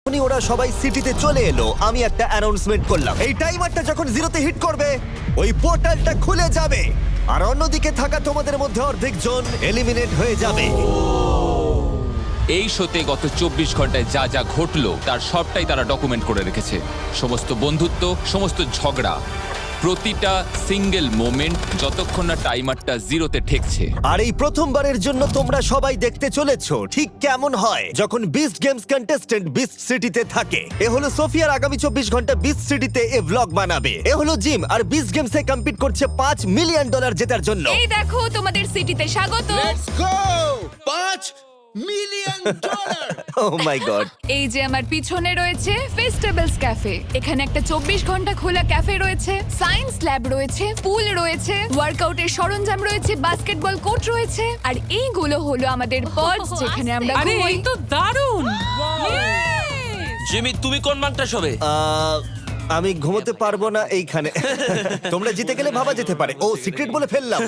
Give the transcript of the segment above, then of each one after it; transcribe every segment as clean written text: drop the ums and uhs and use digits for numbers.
যখনই ওরা সবাই সিটিতে চলে এলো আমি একটা অ্যানাউন্সমেন্ট করলাম, এই টাইমারটা যখন জিরোতে হিট করবে ওই পোর্টালটা খুলে যাবে আর অন্যদিকে থাকা তোমাদের মধ্যে অর্ধেক জন এলিমিনেট হয়ে যাবে। এই শোতে গত 24 ঘন্টায় যা যা ঘটলো তার সবটাই তারা ডকুমেন্ট করে রেখেছে। সমস্ত বন্ধুত্ব, সমস্ত ঝগড়া, প্রতিটা সিঙ্গেল মোমেন্ট, যতক্ষণ না টাইমারটা জিরোতে ঠেকছে। আর এই প্রথমবারের জন্য তোমরা সবাই দেখতে চলেছো ঠিক কেমন হয় যখন বিস্ট গেমস কন্টেস্ট্যান্ট বিস্ট সিটিতে থাকে। এ হলো সোফিয়ার আগামী 24 ঘন্টা বিস্ট সিটিতে এ ব্লগ বানাবে। এ হলো জিম আর বিস্ট গেমসে কম্পিট করছে $5 মিলিয়ন জেতার জন্য। এই দেখো তোমাদের সিটিতে স্বাগত। Let's go! $5 million! Oh my god. এই যে আমার পিছনে রয়েছে ফেস্টিভ্যালস ক্যাফে। এখানে একটা 24 ঘন্টা খোলা ক্যাফে রয়েছে, সায়েন্স ল্যাব রয়েছে, পুল রয়েছে, ওয়ার্কআউটের সরঞ্জাম রয়েছে, বাস্কেটবল কোর্ট রয়েছে, আর এইগুলো হলো আমাদের পডস যেখানে আমরা আরে ঘুমোই। এই তো দারুণ! জিমি, তুমি কোন মাংটা শোবে? আমি ঘুমোতে পারবো না এইখানে। তোমরা জিতে গেলে ভাবা যেতে পারে। ও সিক্রেট বলে ফেললাম।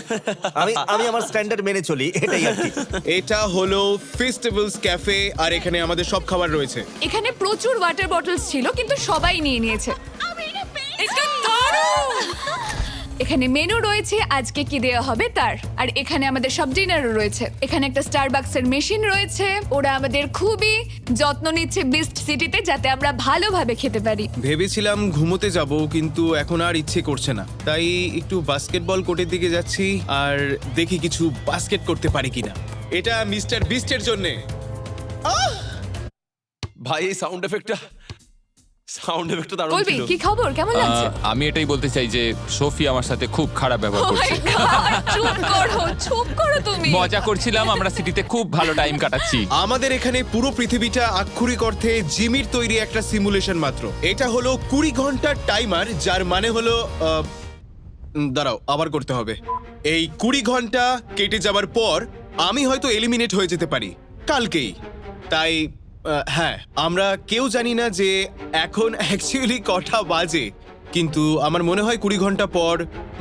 আমি আমার স্ট্যান্ডার্ড মেনে চলি, এটাই আর কি। এটা হলো ফেস্টিভ্যালস ক্যাফে আর এখানে আমাদের সব খাবার রয়েছে। এখানে প্রচুর ওয়াটার বটলস ছিল কিন্তু সবাই নিয়ে নিয়েছে। এটা দারুণ! এখানে মেনু রয়েছে আজকে কি দেওয়া হবে তার, আর এখানে আমাদের সব ডিনারও রয়েছে। এখানে একটা স্টারবাকসের মেশিন রয়েছে। ওরা আমাদের খুবই যত্ন নিচ্ছে বিস্ট সিটিতে যাতে আমরা ভালোভাবে খেতে পারি। ভেবেছিলাম ঘুমোতে যাব কিন্তু এখন আর ইচ্ছে করছে না, তাই একটু বাস্কেটবল কোর্টের দিকে যাচ্ছি আর দেখি কিছু বাস্কেট করতে পারি কিনা। এটা মিস্টার বিস্টের জন্য। ভাই এই সাউন্ড এফেক্টটা দারুণ বলবি ছিল। কি খবর, কেমন লাগছে? আমি এটাই বলতে চাই যে সোফি আমার সাথে খুব খারাপ ব্যবহার Oh my করছে। God, চুপ করো তুমি। মজা করছিলাম, আমরা সিটিতে খুব ভালো টাইম কাটাচ্ছি। আমাদের এখানে পুরো পৃথিবীটা আক্ষরিক অর্থে জিমির তৈরি একটা সিমুলেশন মাত্র। এটা হলো 20 ঘন্টার টাইমার, যার মানে হলো দাঁড়াও আবার করতে হবে। এই 20 ঘন্টা কেটে যাবার পর আমি হয়তো এলিমিনেট হয়ে যেতে পারি কালকেই। তাই হ্যাঁ, আমরা কেউ জানি না যে এখন অ্যাকচুয়ালি কটা বাজে, কিন্তু আমার মনে হয় 20 ঘন্টা পর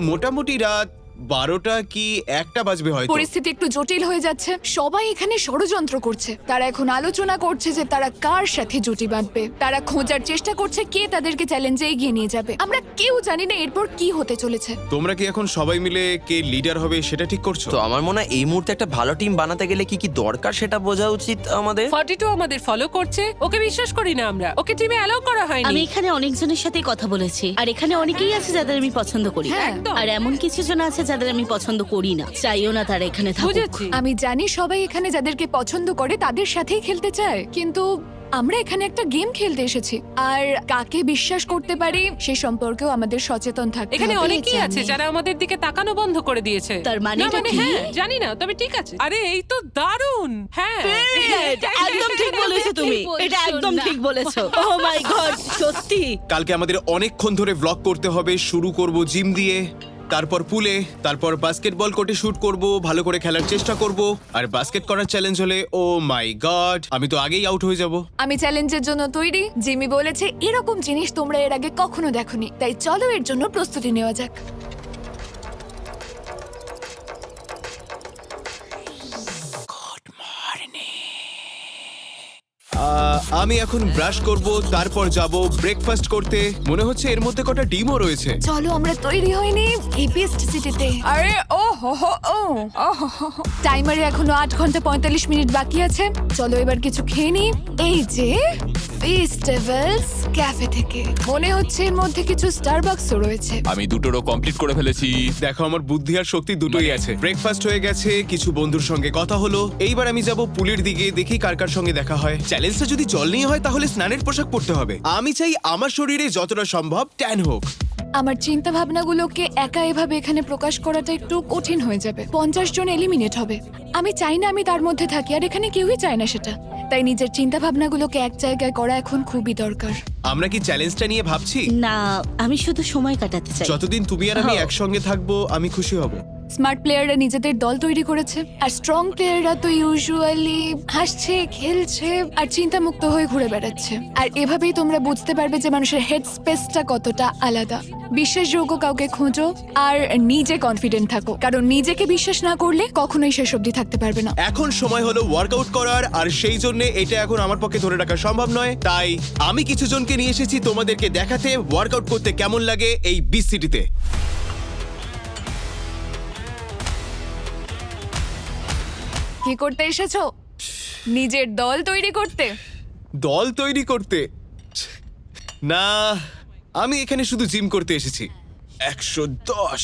মোটামুটি রাত 12টা কি 1টা বাজবে হয়তো। পরিস্থিতি একটু জটিল হয়ে যাচ্ছে। সবাই এখানে ষড়যন্ত্র করছে। তারা এখন আলোচনা করছে যে তারা কার সাথে জুটি বাঁধবে। তারা খোঁজার চেষ্টা করছে কে তাদেরকে চ্যালেঞ্জে এগিয়ে নিয়ে যাবে। আমরা কেউ জানি না এরপর কি হতে চলেছে। তোমরা কি এখন সবাই মিলে কে লিডার হবে সেটা ঠিক করছো? তো আমার মনে হয় এই মুহূর্তে একটা ভালো টিম বানাতে গেলে কি কি দরকার সেটা বোঝা উচিত আমাদের। 42 আমাদের ফলো করছে, ওকে বিশ্বাস করি না আমরা। ওকে টিমে অ্যালাউ করা আমি হয়নি। এখানে অনেকজনের সাথে কথা বলেছি আর এখানে অনেকেই আছে যাদের আমি পছন্দ করি। হ্যাঁ, একদম। আর এমন কিছু জন আছে যাদের আমি পছন্দ করি না, চাইও না তারা এখানে থাকুক। বুঝেছি। আমি জানি সবাই এখানে যাদেরকে পছন্দ করে তাদের সাথেই খেলতে চায়, কিন্তু আমরা এখানে একটা গেম খেলতে এসেছি আর কাকে বিশ্বাস করতে পারি সে সম্পর্কেও আমাদের সচেতন থাকতে এখানে হবে। অনেকেই জানি। আছে যারা আমাদের দিকে তাকানো বন্ধ করে দিয়েছে। তার মানে না, এটা কি? হ্যাঁ, জানি না, তবে ঠিক আছে। আরে এই তো দারুণ! হ্যাঁ, একদম ঠিক বলেছো তুমি, এটা একদম ঠিক বলেছো। ও মাই গড, সত্যি। কালকে আমাদের অনেকক্ষণ ধরে ব্লগ করতে হবে। শুরু করব জিম দিয়ে, তারপর পুলে, তারপর বাস্কেটবল কোর্টে শুট করব, ভালো করে খেলার চেষ্টা করব। আর বাস্কেট করার চ্যালেঞ্জ হলে ও মাই গড, আমি তো আগেই আউট হয়ে যাব। আমি চ্যালেঞ্জের জন্য তৈরি। জিমি বলেছে এরকম জিনিস তোমরা এর আগে কখনো দেখোনি, তাই চলো এর জন্য প্রস্তুতি নেওয়া যাক। আমি এখন ব্রাশ করব, তারপর যাব ব্রেকফাস্ট করতে। মনে হচ্ছে এর মধ্যে কটা ডিমও রয়েছে। চলো আমরা তৈরি হইনি এই বেস্ট সিটিতে। আরে ও হো হো ও টাইমারে এখনো 8 ঘন্টা 45 মিনিট বাকি আছে। চলো এবার কিছু খেয়ে নি। এই যে ফেস্টিভ্যালস ক্যাফে থেকে মনে হচ্ছে এর মধ্যে কিছু স্টারবাকসও রয়েছে। আমি দুটোরও কমপ্লিট করে ফেলেছি। দেখো আমার বুদ্ধি আর শক্তি দুটোই আছে। ব্রেকফাস্ট হয়ে গেছে, কিছু বন্ধুর সঙ্গে কথা হলো। এইবার আমি যাব পুলের দিকে, দেখি কার কার সঙ্গে দেখা হয়। চ্যালেঞ্জটা যদি জল নিয়ে হয় তাহলে স্নানের পোশাক পরতে হবে। আমি চাই আমার শরীরে যতটা সম্ভব ট্যান হোক। আমার চিন্তা ভাবনাগুলোকে একা এভাবে এখানে প্রকাশ করাটা একটু কঠিন হয়ে যাবে। 50 জন এলিমিনেট হবে। আমি চাই না আমি তার মধ্যে থাকি, আর এখানে কেউই চায় না সেটা। তাই নিজের চিন্তা ভাবনাগুলোকে এক জায়গায় করা এখন খুবই দরকার। আমরা কি চ্যালেঞ্জটা নিয়ে ভাবছি? না, আমি শুধু সময় কাটাতে চাই। যতদিন তুমি আর আমি একসঙ্গে থাকবো আমি খুশি হব। স্মার্ট প্লেয়াররা নিজেদের দল তৈরি করেছে আর স্ট্রং প্লেয়াররা তো ইউজুয়ালি হাসছে, খেলছে আর চিন্তামুক্ত হয়ে ঘুরে বেড়াচ্ছে। আর এভাবেই তোমরা বুঝতে পারবে যে মানুষের হেড স্পেসটা কতটা আলাদা। বিশ্বাসযোগ্য কাউকে খোঁজো আর নিজে কনফিডেন্ট থাকো, কারণ নিজেকে বিশ্বাস না করলে কখনোই শেষ অবধি থাকতে পারবে না। এখন সময় হলো ওয়ার্কআউট করার, আর সেই জন্য এটা এখন আমার পক্ষে ধরে রাখা সম্ভব নয়। তাই আমি কিছু জনকে নিয়ে এসেছি তোমাদেরকে দেখাতে ওয়ার্কআউট করতে কেমন লাগে এই বিচ সিটিতে। কি করতে এসেছো? নিজের দল তৈরি করতে? দল তৈরি করতে না, আমি এখানে শুধু জিম করতে এসেছি। 110।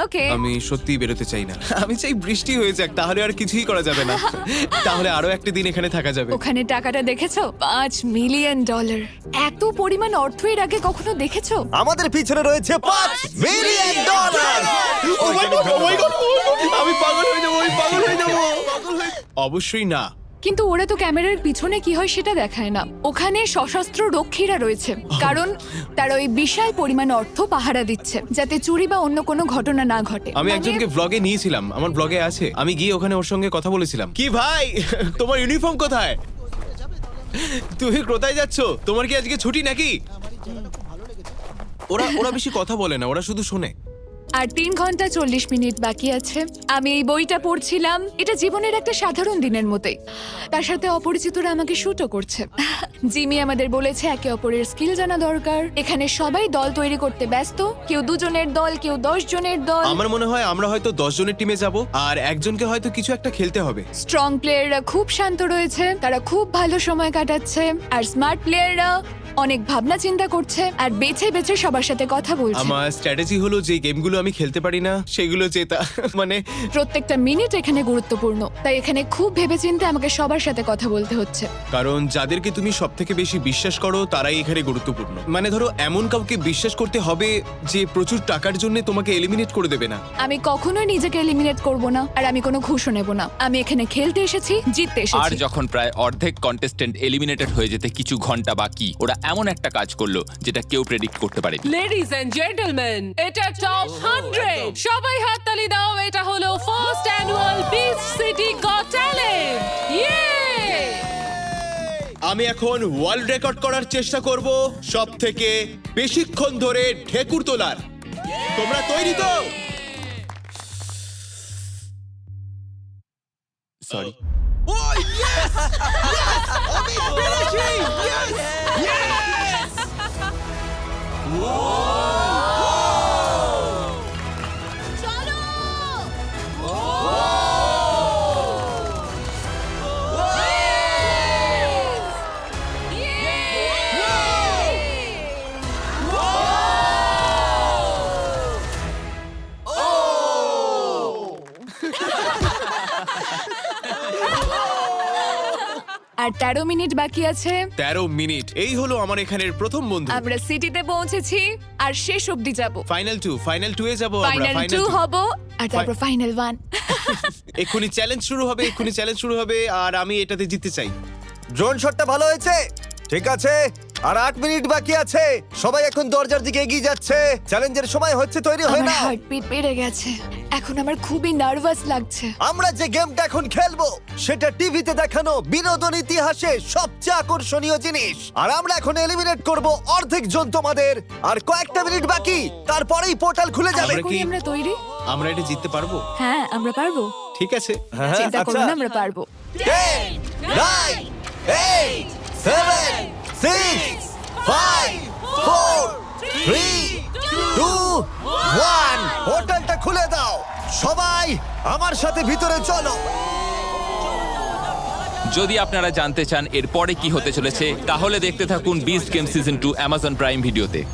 ওকে, আমি সত্যি বেরোতে চাই না। আমি চাই বৃষ্টি হয়ে যাক, তাহলে আর কিছুই করা যাবে না। তাহলে আরো একটা দিন এখানে থাকা যাবে। ওখানে টাকাটা দেখেছো? $5 মিলিয়ন। এত পরিমাণ অর্থ এর আগে কখনো দেখেছো? আমাদের পিছনে রয়েছে $5 million. Oh my God, oh my God, oh my God! আমি পাগল হয়ে যাবো, আমি পাগল হয়ে যাবো। অবশ্যই না। কিন্তু ওরা তো ক্যামেরার পিছনে কি হয় সেটা দেখায় না। ওখানে সশস্ত্র রক্ষীরা রয়েছে, কারণ তারা ওই বিশাল পরিমাণ অর্থ পাহারা দিচ্ছে যাতে চুরি বা অন্য কোনো ঘটনা না ঘটে। আমি মানে- একজনকে ব্লগে নিয়েছিলাম, আমার ব্লগে আছে। আমি গিয়ে ওখানে ওর সঙ্গে কথা বলেছিলাম। কি ভাই, তোমার ইউনিফর্ম কোথায়? তুমি কোথায় যাচ্ছো? তোমার কি আজকে ছুটি নাকি? ওরা বেশি কথা বলে না, ওরা শুধু শোনে। আর 3 ঘন্টা 40 মিনিট বাকি আছে। আমি এই বইটা পড়ছিলাম। এটা জীবনের একটা সাধারণ দিনের মতোই। তার সাথে অপরিচিতরা আমাকে শুটও করছে। জিমি আমাদের বলেছে একে অপরের স্কিল জানা দরকার। এখানে সবাই দল তৈরি করতে ব্যস্ত, কেউ 2 জনের দল, কেউ 10 জনের দল। আমার মনে হয় আমরা হয়তো 10 জনের টিমে যাব, আর একজনকে হয়তো কিছু একটা খেলতে হবে। স্ট্রং প্লেয়াররা খুব শান্ত রয়েছে, তারা খুব ভালো সময় কাটাচ্ছে। আর স্মার্ট প্লেয়াররা অনেক ভাবনা চিন্তা করছে আর বেছে বেছে সবার সাথে কথা বলছে। আমার স্ট্র্যাটেজি হলো যে গেমগুলো আমি খেলতে পারি না সেগুলো জেতা। মানে প্রত্যেকটা মিনিট এখানে গুরুত্বপূর্ণ, তাই এখানে খুব ভেবেচিন্তে আমাকে সবার সাথে কথা বলতে হচ্ছে। কারণ যাদেরকে তুমি সব থেকে বেশি বিশ্বাস করো তারাই এখানে গুরুত্বপূর্ণ। মানে ধরো এমন কাউকে বিশ্বাস করতে হবে যে প্রচুর টাকার জন্য তোমাকে এলিমিনেট করে দেবে না। আমি কখনোই নিজেকে এলিমিনেট করব না, আর আমি কোনো ঘুষও নেব না। আমি এখানে খেলতে এসেছি, জিততে আর এসেছি। যখন প্রায় অর্ধেক কন্টেস্টেন্ট এলিমিনেটেড হয়ে যেতে কিছু ঘন্টা বাকি, ওরা এমন একটা কাজ করলো যেটা কেউ প্রেডিক্ট করতে পারেনি। লেডিজ এন্ড জেন্টলম্যান, এটা টপ 100। সবাই হাততালি দাও। এটা হলো first annual beach city goat talent. ইয়ে! আমি এখন ওয়ার্ল্ড রেকর্ড করার চেষ্টা করব সব থেকে বেশিক্ষণ ধরে ঢেকুর তোলার। তোমরা তৈরি তো? সরি। আর 13 মিনিট বাকি আছে। 13 মিনিট। এই হলো আমার এখানের প্রথম বন্ধু। আমরা সিটিতে পৌঁছেছি আর শেষ অবধি যাব। ফাইনাল 2 এ যাব আমরা। ফাইনাল 2 হব আর তারপর ফাইনাল 1। এক্ষুনি চ্যালেঞ্জ শুরু হবে, আর আমি এটাতে জিততে চাই। ড্রোন শটটা ভালো হয়েছে। ঠিক আছে, আর 8 মিনিট বাকি আছে। সবাই এখন দরজার দিকে এগিয়ে যাচ্ছে। চ্যালেঞ্জের সময় হচ্ছে, তৈরি হয় আমার না। হার্টবিট বেড়ে গেছে। এখন আমার খুবই নার্ভাস লাগছে। আমরা যে গেমটা এখন খেলবো সেটা টিভিতে দেখানো বিনোদন ইতিহাসে সবচেয়ে আকর্ষণীয় জিনিস। আর আমরা এখন এলিমিনেট করব অর্ধেক জন তোমাদের। আর কয়েকটা মিনিট বাকি, তারপরেই পোর্টাল খুলে যাবে। আমরা কি- আমরা তৈরি? আমরা এটা জিততে পারবো? হ্যাঁ, আমরা পারবো। ঠিক আছে। চিন্তা করো না, আমরা পারবো। 10, 9, 8, 7, 6, 5, 4, 3, 2, 1। পোর্টালটা খুলে দাও। সবাই আমার সাথে ভিতরে চলো। যদি আপনারা জানতে চান এর পরে কি হতে চলেছে, তাহলে দেখতে থাকুন beast game season 2 Amazon prime ভিডিওতে।